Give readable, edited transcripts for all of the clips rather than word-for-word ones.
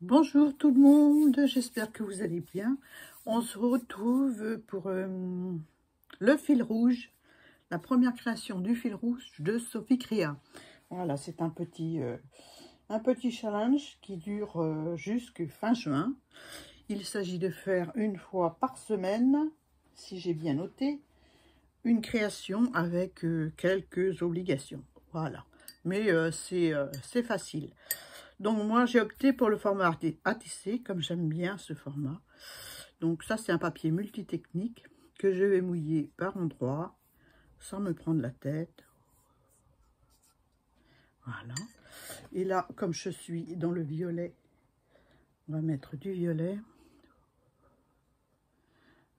Bonjour tout le monde, j'espère que vous allez bien. On se retrouve pour le fil rouge, la première création du fil rouge de Sophie Créa. Voilà, c'est un petit challenge qui dure jusqu'à fin juin. Il s'agit de faire une fois par semaine, si j'ai bien noté, une création avec quelques obligations. Voilà, mais c'est facile. Donc moi j'ai opté pour le format ATC, comme j'aime bien ce format. Donc ça c'est un papier multitechnique que je vais mouiller par endroits sans me prendre la tête. Voilà. Et là, comme je suis dans le violet, on va mettre du violet.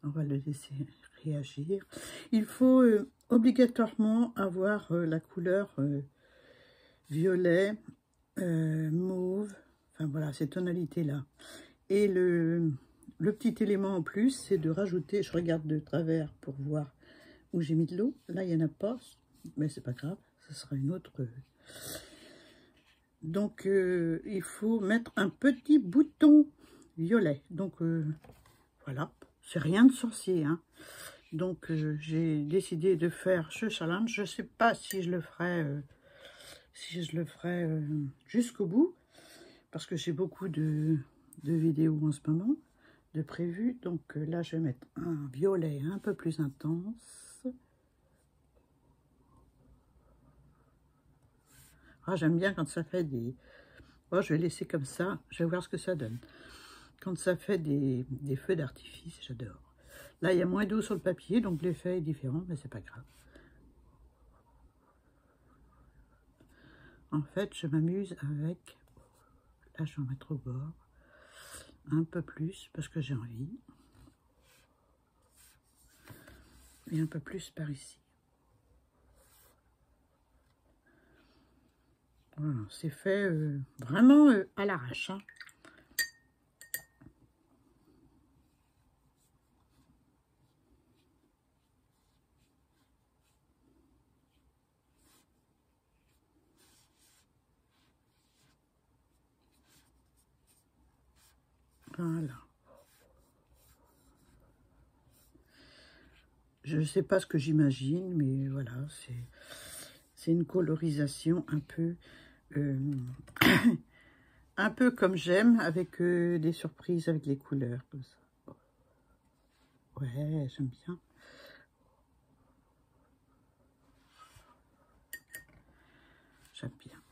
On va le laisser réagir. Il faut obligatoirement avoir la couleur violet, mauve, enfin voilà, ces tonalités-là. Et le petit élément en plus, c'est de rajouter, je regarde de travers pour voir où j'ai mis de l'eau. Là, il n'y en a pas, mais c'est pas grave, ce sera une autre. Donc, il faut mettre un petit bouton violet. Donc, voilà, c'est rien de sorcier, hein. Donc, j'ai décidé de faire ce challenge. Je ne sais pas si je le ferai, jusqu'au bout, parce que j'ai beaucoup de vidéos en ce moment, de prévues. Donc là, je vais mettre un violet un peu plus intense. Ah, j'aime bien quand ça fait des... Oh, je vais laisser comme ça, je vais voir ce que ça donne. Quand ça fait des feux d'artifice, j'adore. Là, il y a moins d'eau sur le papier, donc l'effet est différent, mais c'est pas grave. En fait, je m'amuse avec... Là, je vais en mettre au bord. Un peu plus, parce que j'ai envie. Et un peu plus par ici. Voilà, c'est fait vraiment à l'arrache. Hein. Voilà. Je ne sais pas ce que j'imagine, mais voilà, c'est une colorisation un peu, un peu comme j'aime, avec des surprises avec les couleurs, comme ça. Ouais, j'aime bien. J'aime bien.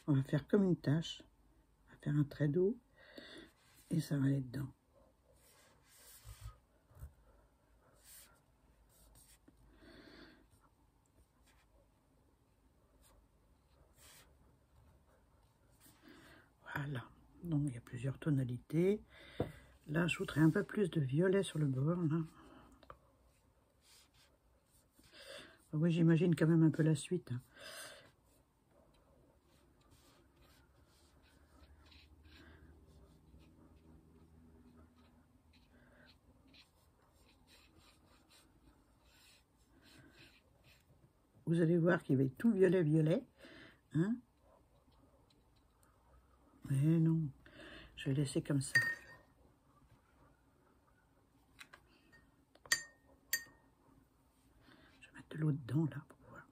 On va faire comme une tache. On va faire un trait d'eau et ça va aller dedans. Voilà. Donc, il y a plusieurs tonalités. Là, je voudrais un peu plus de violet sur le bord. Là. Oui, j'imagine quand même un peu la suite. Hein. Vous allez voir qu'il va être tout violet. Hein? Mais non, je vais laisser comme ça. Je vais mettre de l'eau dedans, là, pour voir.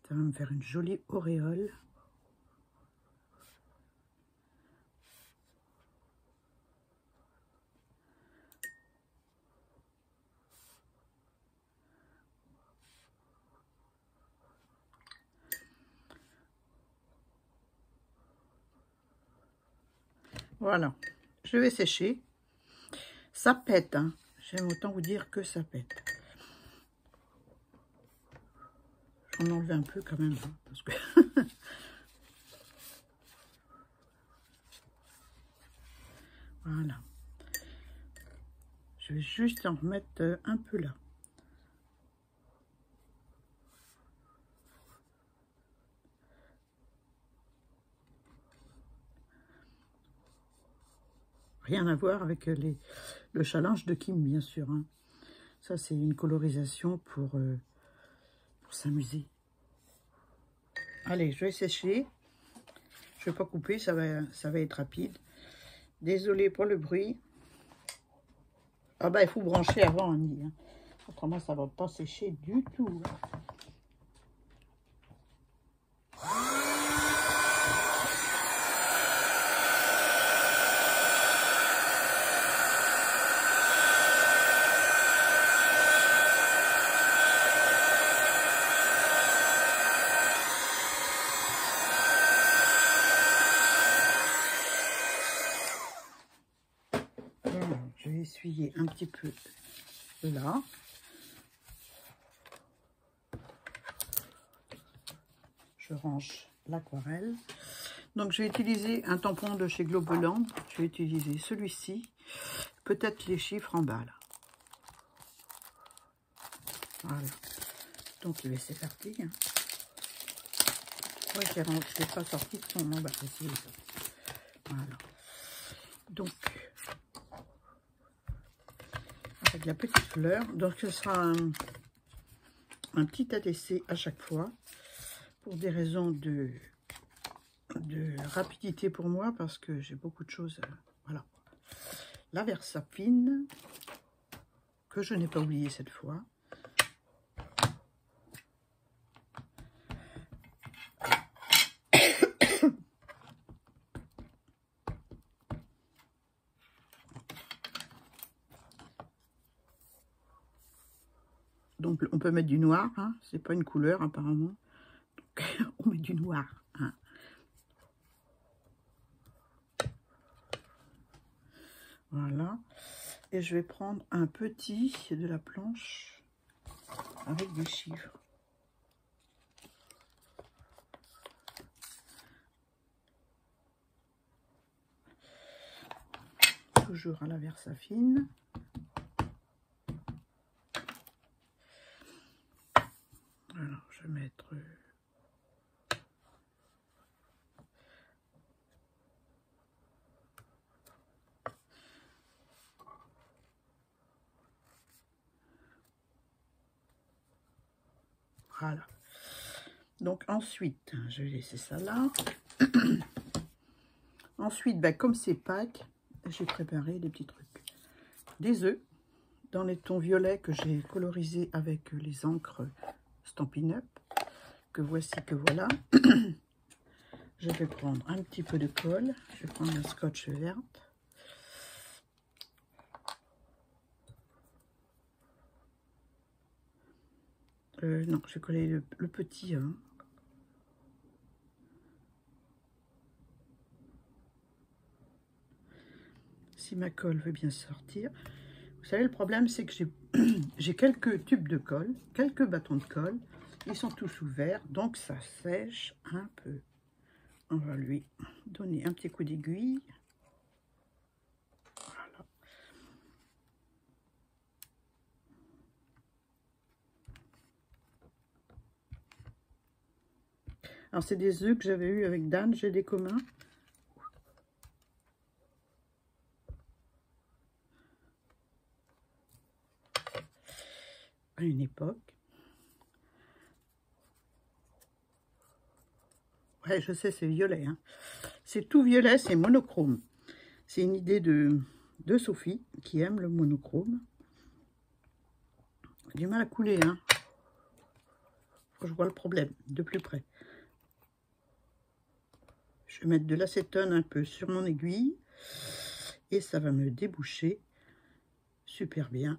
Ça va me faire une jolie auréole. Voilà, je vais sécher. Ça pète, hein. J'aime autant vous dire que ça pète. J'en enlève un peu quand même, hein, parce que... Voilà. Je vais juste en remettre un peu là. Rien à voir avec le challenge de Kim, bien sûr. Hein. Ça, c'est une colorisation pour s'amuser. Allez, je vais sécher. Je vais pas couper, ça va être rapide. Désolée pour le bruit. Ah bah il faut brancher avant, Annie. Hein. Autrement, ça va pas sécher du tout. Je vais essuyer un petit peu là. Je range l'aquarelle. Donc je vais utiliser un tampon de chez Globoland. Je vais utiliser celui-ci. Peut-être les chiffres en bas là. Voilà. Donc c'est parti. Hein. Ouais, c'est pas sorti de son emballage. Voilà. Donc avec la petite fleur. Donc ce sera un petit ADC à chaque fois. Pour des raisons de rapidité pour moi, parce que j'ai beaucoup de choses. Voilà. La Versafine, que je n'ai pas oublié cette fois. Donc on peut mettre du noir, hein. C'est pas une couleur apparemment. Donc, on met du noir. Hein. Voilà. Et je vais prendre un petit de la planche avec des chiffres. Toujours à la Versafine. Alors, je vais mettre... Voilà. Donc ensuite, je vais laisser ça là. Ensuite, ben, comme c'est Pâques, j'ai préparé des petits trucs. Des œufs dans les tons violets que j'ai colorisés avec les encres Stampin' Up. Que voici, que voilà. Je vais prendre un petit peu de colle. Je vais prendre la scotch verte. Non, je vais coller le petit. Hein. Si ma colle veut bien sortir. Vous savez, le problème, c'est que j'ai quelques tubes de colle, quelques bâtons de colle. Ils sont tous ouverts, donc ça sèche un peu. On va lui donner un petit coup d'aiguille. Voilà. Alors, c'est des œufs que j'avais eu avec Dan, j'ai des communs. À une époque. Ouais, je sais, c'est violet. Hein. C'est tout violet, c'est monochrome. C'est une idée de Sophie, qui aime le monochrome. J'ai du mal à couler, hein. Faut que je vois le problème de plus près. Je vais mettre de l'acétone un peu sur mon aiguille. Et ça va me déboucher super bien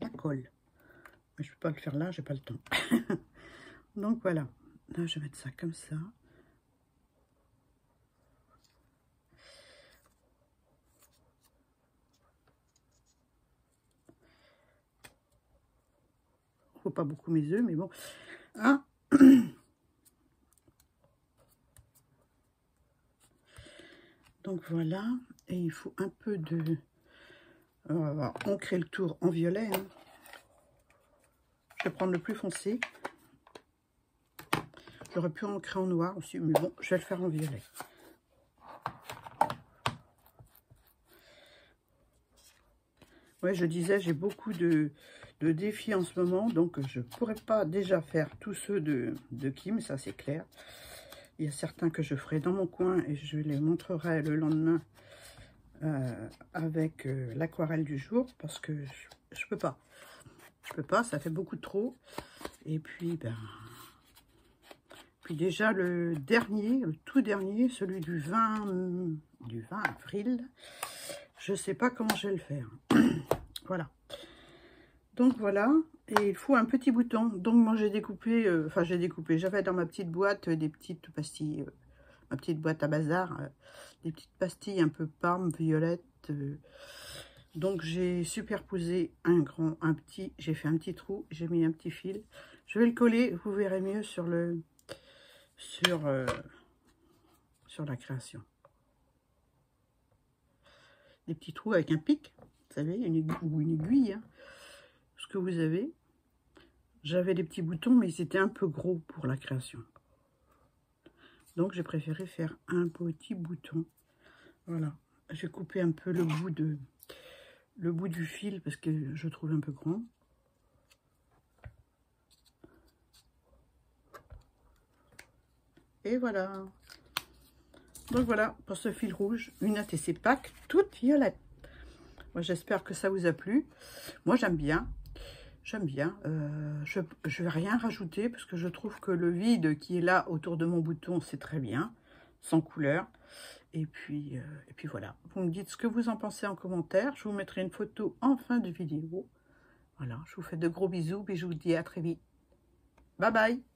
la colle. Mais je ne peux pas le faire là, j'ai pas le temps. Donc voilà. Là, je vais mettre ça comme ça. Faut pas beaucoup mes œufs, mais bon. Hein. Donc voilà. Et il faut un peu de... On va ancrer le tour en violet. Hein. Je vais prendre le plus foncé. J'aurais pu ancrer en noir aussi, mais bon, je vais le faire en violet. Ouais, je disais, j'ai beaucoup de de défis en ce moment, donc je pourrais pas déjà faire tous ceux de Kim, ça c'est clair. Il y a certains que je ferai dans mon coin et je les montrerai le lendemain avec l'aquarelle du jour, parce que je peux pas. Je peux pas, ça fait beaucoup trop. Et puis, puis déjà le dernier, le tout dernier, celui du 20 avril, je sais pas comment je vais le faire. Voilà. Donc voilà, et il faut un petit bouton. Donc moi j'ai découpé, j'avais dans ma petite boîte des petites pastilles, ma petite boîte à bazar, des petites pastilles un peu parme, violette. Donc j'ai superposé un grand, un petit, j'ai fait un petit trou, j'ai mis un petit fil. Je vais le coller, vous verrez mieux sur la création. Des petits trous avec un pic, vous savez, ou une aiguille, hein, ce que vous avez. J'avais des petits boutons, mais ils étaient un peu gros pour la création. Donc j'ai préféré faire un petit bouton. Voilà, j'ai coupé un peu le bout du fil parce que je trouve un peu grand. Et voilà. Donc voilà, pour ce fil rouge, une ATC Pack toute violette. Moi j'espère que ça vous a plu. Moi j'aime bien. J'aime bien. Je ne vais rien rajouter parce que je trouve que le vide qui est là autour de mon bouton, c'est très bien, sans couleur. Et puis voilà. Vous me dites ce que vous en pensez en commentaire. Je vous mettrai une photo en fin de vidéo. Voilà, je vous fais de gros bisous et je vous dis à très vite. Bye bye.